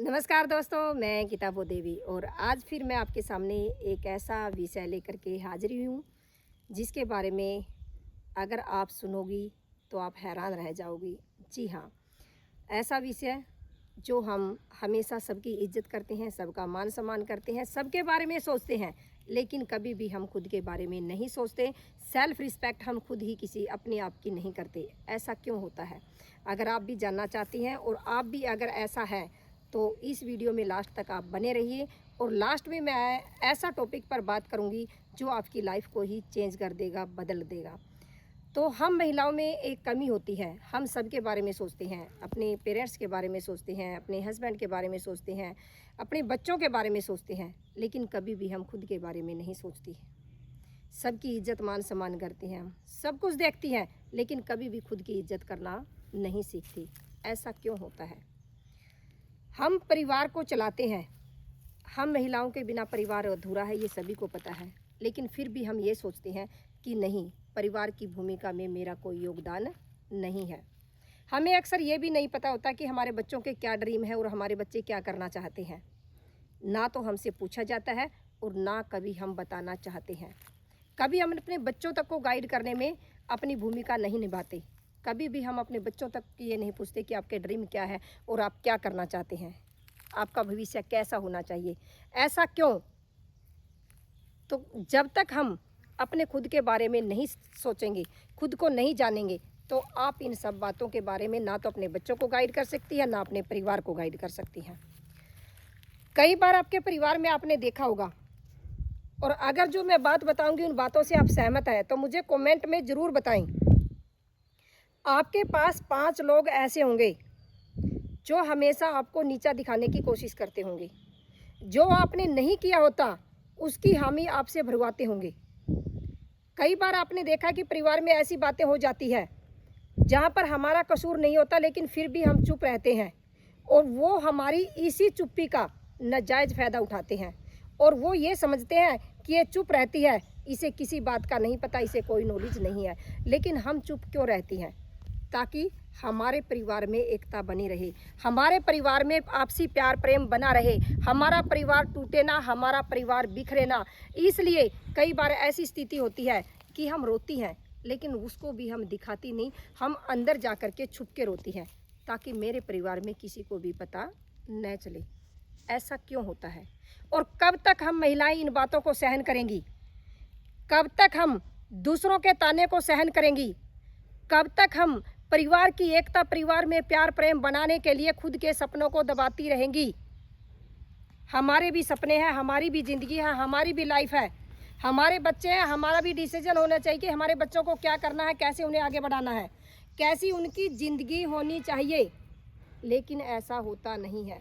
नमस्कार दोस्तों, मैं किताबो देवी और आज फिर मैं आपके सामने एक ऐसा विषय लेकर के हाजिर हुई हूँ जिसके बारे में अगर आप सुनोगी तो आप हैरान रह जाओगी। जी हाँ, ऐसा विषय जो हम हमेशा सबकी इज्जत करते हैं, सबका मान सम्मान करते हैं, सबके बारे में सोचते हैं, लेकिन कभी भी हम खुद के बारे में नहीं सोचते। सेल्फ रिस्पेक्ट हम खुद ही किसी अपने आप की नहीं करते। ऐसा क्यों होता है? अगर आप भी जानना चाहती हैं और आप भी अगर ऐसा है तो इस वीडियो में लास्ट तक आप बने रहिए। और लास्ट में मैं ऐसा टॉपिक पर बात करूंगी जो आपकी लाइफ को ही चेंज कर देगा, बदल देगा। तो हम महिलाओं में एक कमी होती है, हम सबके बारे में सोचते हैं, अपने पेरेंट्स के बारे में सोचते हैं, अपने हस्बैंड के बारे में सोचते हैं, अपने बच्चों के बारे में सोचते हैं, लेकिन कभी भी हम खुद के बारे में नहीं सोचती। सबकी इज्जत मान सम्मान करती हैं, हम सब कुछ देखती हैं, लेकिन कभी भी खुद की इज्जत करना नहीं सीखती। ऐसा क्यों होता है? हम परिवार को चलाते हैं, हम महिलाओं के बिना परिवार अधूरा है, ये सभी को पता है, लेकिन फिर भी हम ये सोचते हैं कि नहीं, परिवार की भूमिका में मेरा कोई योगदान नहीं है। हमें अक्सर ये भी नहीं पता होता कि हमारे बच्चों के क्या ड्रीम है और हमारे बच्चे क्या करना चाहते हैं। ना तो हमसे पूछा जाता है और ना कभी हम बताना चाहते हैं। कभी हम अपने बच्चों तक को गाइड करने में अपनी भूमिका नहीं निभाते। कभी भी हम अपने बच्चों तक ये नहीं पूछते कि आपके ड्रीम क्या है और आप क्या करना चाहते हैं, आपका भविष्य कैसा होना चाहिए। ऐसा क्यों? तो जब तक हम अपने खुद के बारे में नहीं सोचेंगे, खुद को नहीं जानेंगे, तो आप इन सब बातों के बारे में ना तो अपने बच्चों को गाइड कर सकती हैं, ना अपने परिवार को गाइड कर सकती हैं। कई बार आपके परिवार में आपने देखा होगा, और अगर जो मैं बात बताऊंगी उन बातों से आप सहमत हैं तो मुझे कमेंट में ज़रूर बताएं। आपके पास 5 लोग ऐसे होंगे जो हमेशा आपको नीचा दिखाने की कोशिश करते होंगे। जो आपने नहीं किया होता उसकी हामी आपसे भरवाते होंगे। कई बार आपने देखा कि परिवार में ऐसी बातें हो जाती है जहाँ पर हमारा कसूर नहीं होता, लेकिन फिर भी हम चुप रहते हैं और वो हमारी इसी चुप्पी का नाजायज़ फ़ायदा उठाते हैं। और वो ये समझते हैं कि ये चुप रहती है, इसे किसी बात का नहीं पता, इसे कोई नॉलेज नहीं है। लेकिन हम चुप क्यों रहती हैं? ताकि हमारे परिवार में एकता बनी रहे, हमारे परिवार में आपसी प्यार प्रेम बना रहे, हमारा परिवार टूटे ना, हमारा परिवार बिखरे ना। इसलिए कई बार ऐसी स्थिति होती है कि हम रोती हैं, लेकिन उसको भी हम दिखाती नहीं, हम अंदर जा कर के छुप के रोती हैं ताकि मेरे परिवार में किसी को भी पता न चले। ऐसा क्यों होता है? और कब तक हम महिलाएं इन बातों को सहन करेंगी? कब तक हम दूसरों के ताने को सहन करेंगी? कब तक हम परिवार की एकता, परिवार में प्यार प्रेम बनाने के लिए खुद के सपनों को दबाती रहेंगी? हमारे भी सपने हैं, हमारी भी ज़िंदगी है, हमारी भी लाइफ है, हमारे बच्चे हैं, हमारा भी डिसीजन होना चाहिए कि हमारे बच्चों को क्या करना है, कैसे उन्हें आगे बढ़ाना है, कैसी उनकी ज़िंदगी होनी चाहिए। लेकिन ऐसा होता नहीं है।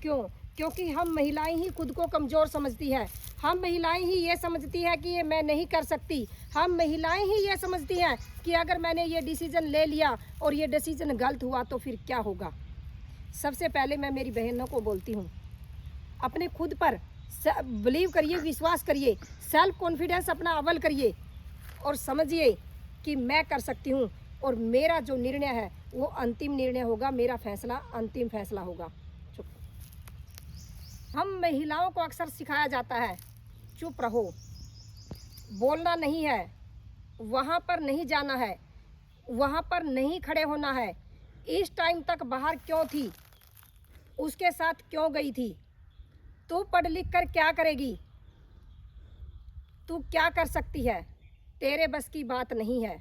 क्यों? क्योंकि हम महिलाएं ही खुद को कमज़ोर समझती हैं। हम महिलाएं ही ये समझती हैं कि ये मैं नहीं कर सकती। हम महिलाएं ही ये समझती हैं कि अगर मैंने ये डिसीज़न ले लिया और ये डिसीज़न गलत हुआ तो फिर क्या होगा। सबसे पहले मैं मेरी बहनों को बोलती हूँ, अपने खुद पर बिलीव करिए, विश्वास करिए, सेल्फ कॉन्फिडेंस अपना अव्वल करिए और समझिए कि मैं कर सकती हूँ और मेरा जो निर्णय है वो अंतिम निर्णय होगा, मेरा फैसला अंतिम फैसला होगा। हम महिलाओं को अक्सर सिखाया जाता है, चुप रहो, बोलना नहीं है, वहाँ पर नहीं जाना है, वहाँ पर नहीं खड़े होना है, इस टाइम तक बाहर क्यों थी, उसके साथ क्यों गई थी, तू पढ़ लिख कर क्या करेगी, तू क्या कर सकती है, तेरे बस की बात नहीं है,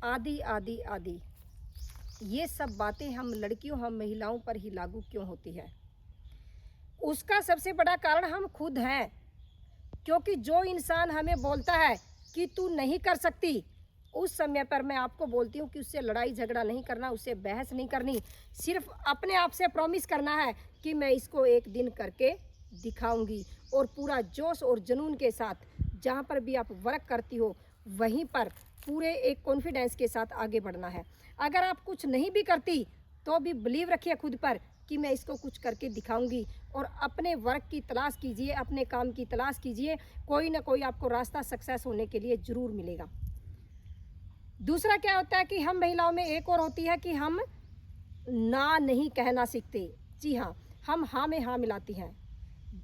आदि आदि आदि। ये सब बातें हम लड़कियों, हम महिलाओं पर ही लागू क्यों होती है? उसका सबसे बड़ा कारण हम खुद हैं। क्योंकि जो इंसान हमें बोलता है कि तू नहीं कर सकती, उस समय पर मैं आपको बोलती हूँ कि उससे लड़ाई झगड़ा नहीं करना, उससे बहस नहीं करनी, सिर्फ अपने आप से प्रॉमिस करना है कि मैं इसको एक दिन करके दिखाऊंगी। और पूरा जोश और जुनून के साथ जहाँ पर भी आप वर्क करती हो वहीं पर पूरे एक कॉन्फिडेंस के साथ आगे बढ़ना है। अगर आप कुछ नहीं भी करती तो भी बिलीव रखिए खुद पर कि मैं इसको कुछ करके दिखाऊंगी। और अपने वर्क की तलाश कीजिए, अपने काम की तलाश कीजिए, कोई ना कोई आपको रास्ता सक्सेस होने के लिए ज़रूर मिलेगा। दूसरा क्या होता है कि हम महिलाओं में एक और होती है कि हम ना नहीं कहना सीखते। जी हाँ, हम हाँ में हाँ मिलाती हैं।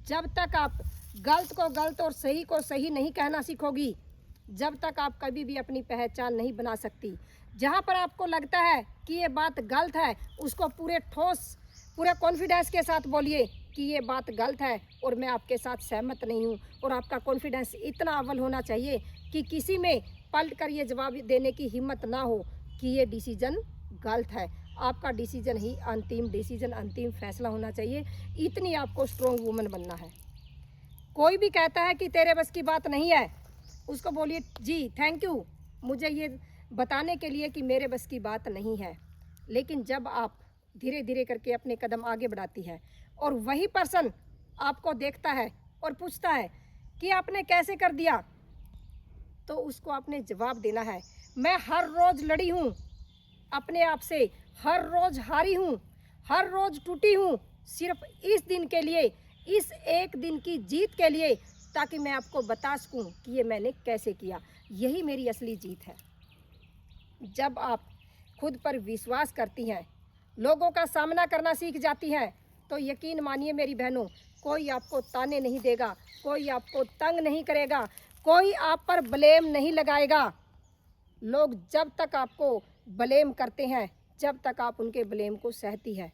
जब तक आप गलत को गलत और सही को सही नहीं कहना सीखोगी, जब तक आप कभी भी अपनी पहचान नहीं बना सकती। जहाँ पर आपको लगता है कि ये बात गलत है, उसको पूरे ठोस, पूरे कॉन्फिडेंस के साथ बोलिए कि ये बात गलत है और मैं आपके साथ सहमत नहीं हूँ। और आपका कॉन्फिडेंस इतना अव्वल होना चाहिए कि किसी में पलट कर ये जवाब देने की हिम्मत ना हो कि ये डिसीजन गलत है। आपका डिसीजन ही अंतिम डिसीजन, अंतिम फैसला होना चाहिए। इतनी आपको स्ट्रॉन्ग वुमन बनना है। कोई भी कहता है कि तेरे बस की बात नहीं है, उसको बोलिए जी थैंक यू मुझे ये बताने के लिए कि मेरे बस की बात नहीं है। लेकिन जब आप धीरे धीरे करके अपने कदम आगे बढ़ाती है और वही पर्सन आपको देखता है और पूछता है कि आपने कैसे कर दिया, तो उसको आपने जवाब देना है, मैं हर रोज़ लड़ी हूँ अपने आप से, हर रोज़ हारी हूँ, हर रोज़ टूटी हूँ, सिर्फ इस दिन के लिए, इस एक दिन की जीत के लिए, ताकि मैं आपको बता सकूं कि ये मैंने कैसे किया। यही मेरी असली जीत है। जब आप खुद पर विश्वास करती हैं, लोगों का सामना करना सीख जाती हैं, तो यकीन मानिए मेरी बहनों, कोई आपको ताने नहीं देगा, कोई आपको तंग नहीं करेगा, कोई आप पर ब्लेम नहीं लगाएगा। लोग जब तक आपको ब्लेम करते हैं, जब तक आप उनके ब्लेम को सहती है,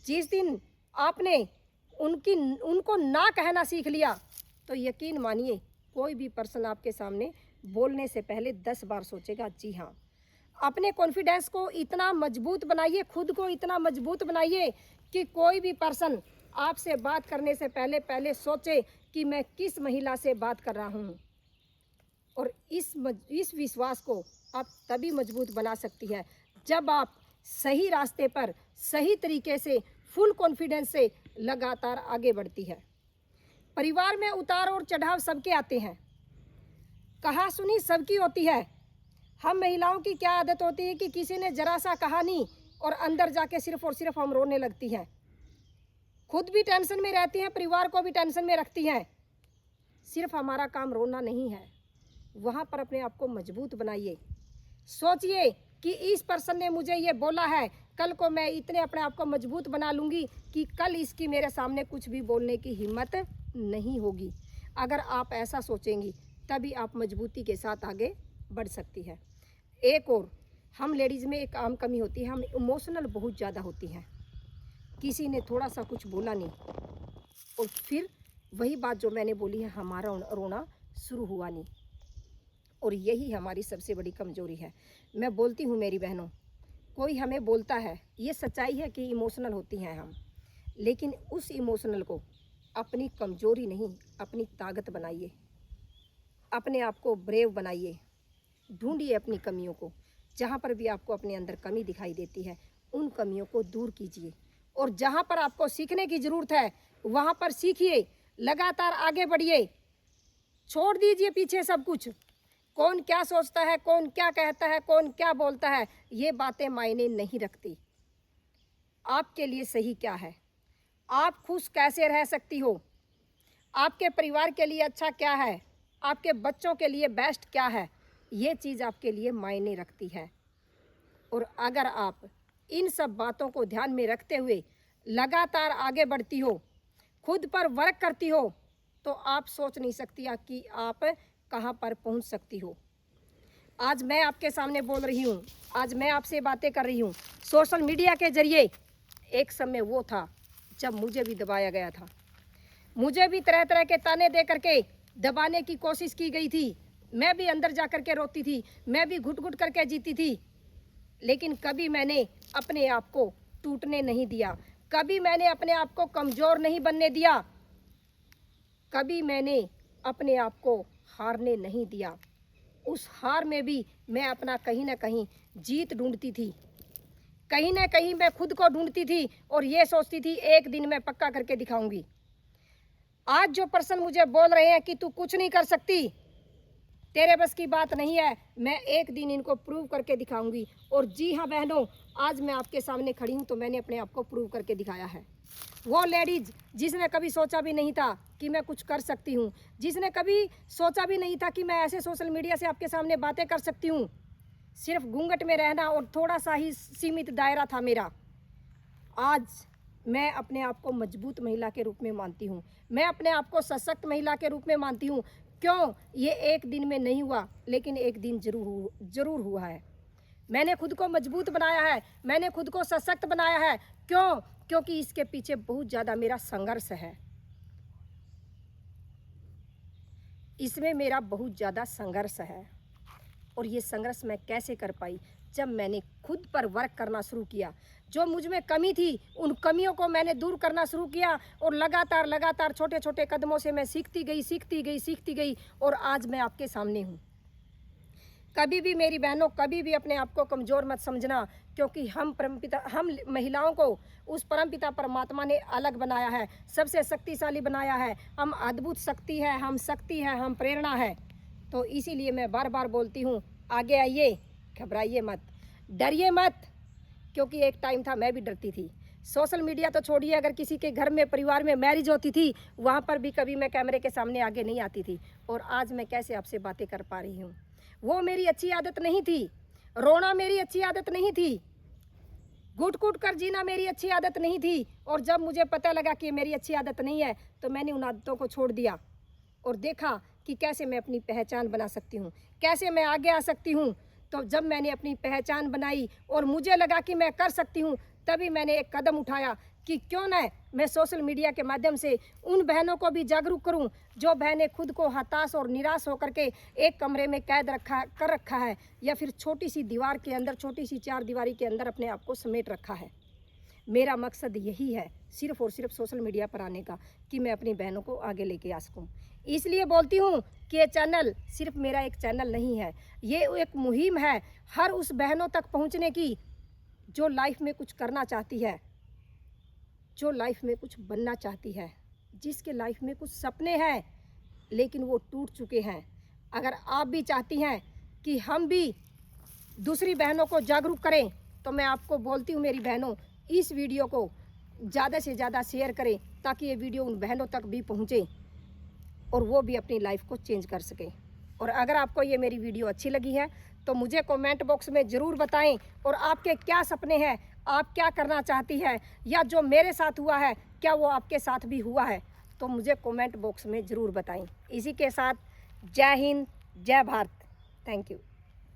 जिस दिन आपने उनको ना कहना सीख लिया, तो यकीन मानिए कोई भी पर्सन आपके सामने बोलने से पहले 10 बार सोचेगा। जी हाँ, अपने कॉन्फिडेंस को इतना मजबूत बनाइए, खुद को इतना मजबूत बनाइए कि कोई भी पर्सन आपसे बात करने से पहले सोचे कि मैं किस महिला से बात कर रहा हूँ। और इस विश्वास को आप तभी मजबूत बना सकती है जब आप सही रास्ते पर सही तरीके से फुल कॉन्फिडेंस से लगातार आगे बढ़ती है। परिवार में उतार और चढ़ाव सबके आते हैं, कहा सुनी सबकी होती है। हम महिलाओं की क्या आदत होती है कि किसी ने जरा सा कहा नहीं और अंदर जाके सिर्फ और सिर्फ हम रोने लगती हैं। खुद भी टेंशन में रहती हैं, परिवार को भी टेंशन में रखती हैं। सिर्फ हमारा काम रोना नहीं है, वहाँ पर अपने आप को मजबूत बनाइए। सोचिए कि इस पर्सन ने मुझे ये बोला है, कल को मैं इतने अपने आप को मजबूत बना लूँगी कि कल इसकी मेरे सामने कुछ भी बोलने की हिम्मत नहीं होगी। अगर आप ऐसा सोचेंगी तभी आप मजबूती के साथ आगे बढ़ सकती है। एक और, हम लेडीज़ में एक आम कमी होती है, हम इमोशनल बहुत ज़्यादा होती हैं। किसी ने थोड़ा सा कुछ बोला नहीं और फिर वही बात जो मैंने बोली है, हमारा रोना शुरू हुआ नहीं। और यही हमारी सबसे बड़ी कमजोरी है। मैं बोलती हूँ मेरी बहनों, कोई हमें बोलता है, ये सच्चाई है कि इमोशनल होती हैं हम, लेकिन उस इमोशनल को अपनी कमजोरी नहीं, अपनी ताकत बनाइए। अपने आप को ब्रेव बनाइए, ढूंढिए अपनी कमियों को। जहाँ पर भी आपको अपने अंदर कमी दिखाई देती है, उन कमियों को दूर कीजिए। और जहाँ पर आपको सीखने की ज़रूरत है, वहाँ पर सीखिए, लगातार आगे बढ़िए। छोड़ दीजिए पीछे सब कुछ। कौन क्या सोचता है, कौन क्या कहता है, कौन क्या बोलता है, ये बातें मायने नहीं रखती। आपके लिए सही क्या है, आप खुश कैसे रह सकती हो, आपके परिवार के लिए अच्छा क्या है, आपके बच्चों के लिए बेस्ट क्या है, ये चीज़ आपके लिए मायने रखती है। और अगर आप इन सब बातों को ध्यान में रखते हुए लगातार आगे बढ़ती हो, खुद पर वर्क करती हो, तो आप सोच नहीं सकती कि आप कहाँ पर पहुँच सकती हो। आज मैं आपके सामने बोल रही हूँ, आज मैं आपसे बातें कर रही हूँ सोशल मीडिया के जरिए। एक समय वो था जब मुझे भी दबाया गया था, मुझे भी तरह तरह के ताने दे करके दबाने की कोशिश की गई थी। मैं भी अंदर जा कर के रोती थी, मैं भी घुट घुट करके जीती थी, लेकिन कभी मैंने अपने आप को टूटने नहीं दिया, कभी मैंने अपने आप को कमज़ोर नहीं बनने दिया, कभी मैंने अपने आप को हारने नहीं दिया। उस हार में भी मैं अपना कहीं ना कहीं जीत ढूंढती थी, कहीं ना कहीं मैं खुद को ढूंढती थी और ये सोचती थी एक दिन मैं पक्का करके दिखाऊंगी। आज जो पर्सन मुझे बोल रहे हैं कि तू कुछ नहीं कर सकती, तेरे बस की बात नहीं है, मैं एक दिन इनको प्रूव करके दिखाऊंगी। और जी हाँ बहनों, आज मैं आपके सामने खड़ी हूँ तो मैंने अपने आप को प्रूव करके दिखाया है। वो लेडीज जिसने कभी सोचा भी नहीं था कि मैं कुछ कर सकती हूँ, जिसने कभी सोचा भी नहीं था कि मैं ऐसे सोशल मीडिया से आपके सामने बातें कर सकती हूँ, सिर्फ घूंघट में रहना और थोड़ा सा ही सीमित दायरा था मेरा, आज मैं अपने आप को मजबूत महिला के रूप में मानती हूँ। मैं अपने आप को सशक्त महिला के रूप में मानती हूँ। क्यों? ये एक दिन में नहीं हुआ, लेकिन एक दिन जरूर हुआ है। मैंने खुद को मजबूत बनाया है, मैंने खुद को सशक्त बनाया है। क्यों? क्योंकि इसके पीछे बहुत ज़्यादा मेरा संघर्ष है। इसमें मेरा बहुत ज़्यादा संघर्ष है। और ये संघर्ष मैं कैसे कर पाई? जब मैंने खुद पर वर्क करना शुरू किया। जो मुझ में कमी थी, उन कमियों को मैंने दूर करना शुरू किया और लगातार छोटे छोटे कदमों से मैं सीखती गई और आज मैं आपके सामने हूँ। कभी भी मेरी बहनों, कभी भी अपने आप को कमज़ोर मत समझना, क्योंकि हम महिलाओं को उस परमपिता परमात्मा ने अलग बनाया है, सबसे शक्तिशाली बनाया है। हम अद्भुत शक्ति है, हम शक्ति है, हम प्रेरणा है। तो इसीलिए मैं बार बार बोलती हूँ, आगे आइए, घबराइए मत, डरिए मत। क्योंकि एक टाइम था मैं भी डरती थी। सोशल मीडिया तो छोड़िए, अगर किसी के घर में, परिवार में मैरिज होती थी, वहाँ पर भी कभी मैं कैमरे के सामने आगे नहीं आती थी। और आज मैं कैसे आपसे बातें कर पा रही हूँ। वो मेरी अच्छी आदत नहीं थी। रोना मेरी अच्छी आदत नहीं थी। घुट घुट कर जीना मेरी अच्छी आदत नहीं थी। और जब मुझे पता लगा कि मेरी अच्छी आदत नहीं है, तो मैंने उन आदतों को छोड़ दिया और देखा कि कैसे मैं अपनी पहचान बना सकती हूँ, कैसे मैं आगे आ सकती हूँ। तो जब मैंने अपनी पहचान बनाई और मुझे लगा कि मैं कर सकती हूँ, तभी मैंने एक कदम उठाया कि क्यों न मैं सोशल मीडिया के माध्यम से उन बहनों को भी जागरूक करूं, जो बहनें खुद को हताश और निराश होकर के एक कमरे में कैद कर रखा है, या फिर छोटी सी दीवार के अंदर, छोटी सी चार दीवारी के अंदर अपने आप को समेट रखा है। मेरा मकसद यही है, सिर्फ और सिर्फ सोशल मीडिया पर आने का, कि मैं अपनी बहनों को आगे लेके आ सकूँ। इसलिए बोलती हूँ कि ये चैनल सिर्फ मेरा एक चैनल नहीं है, ये एक मुहिम है हर उस बहनों तक पहुँचने की जो लाइफ में कुछ करना चाहती है, जो लाइफ में कुछ बनना चाहती है, जिसके लाइफ में कुछ सपने हैं लेकिन वो टूट चुके हैं। अगर आप भी चाहती हैं कि हम भी दूसरी बहनों को जागरूक करें, तो मैं आपको बोलती हूँ मेरी बहनों, इस वीडियो को ज़्यादा से ज़्यादा शेयर करें, ताकि ये वीडियो उन बहनों तक भी पहुँचे और वो भी अपनी लाइफ को चेंज कर सकें। और अगर आपको ये मेरी वीडियो अच्छी लगी है, तो मुझे कमेंट बॉक्स में ज़रूर बताएं, और आपके क्या सपने हैं, आप क्या करना चाहती है, या जो मेरे साथ हुआ है क्या वो आपके साथ भी हुआ है, तो मुझे कमेंट बॉक्स में ज़रूर बताएं। इसी के साथ जय हिंद, जय भारत। Thank you.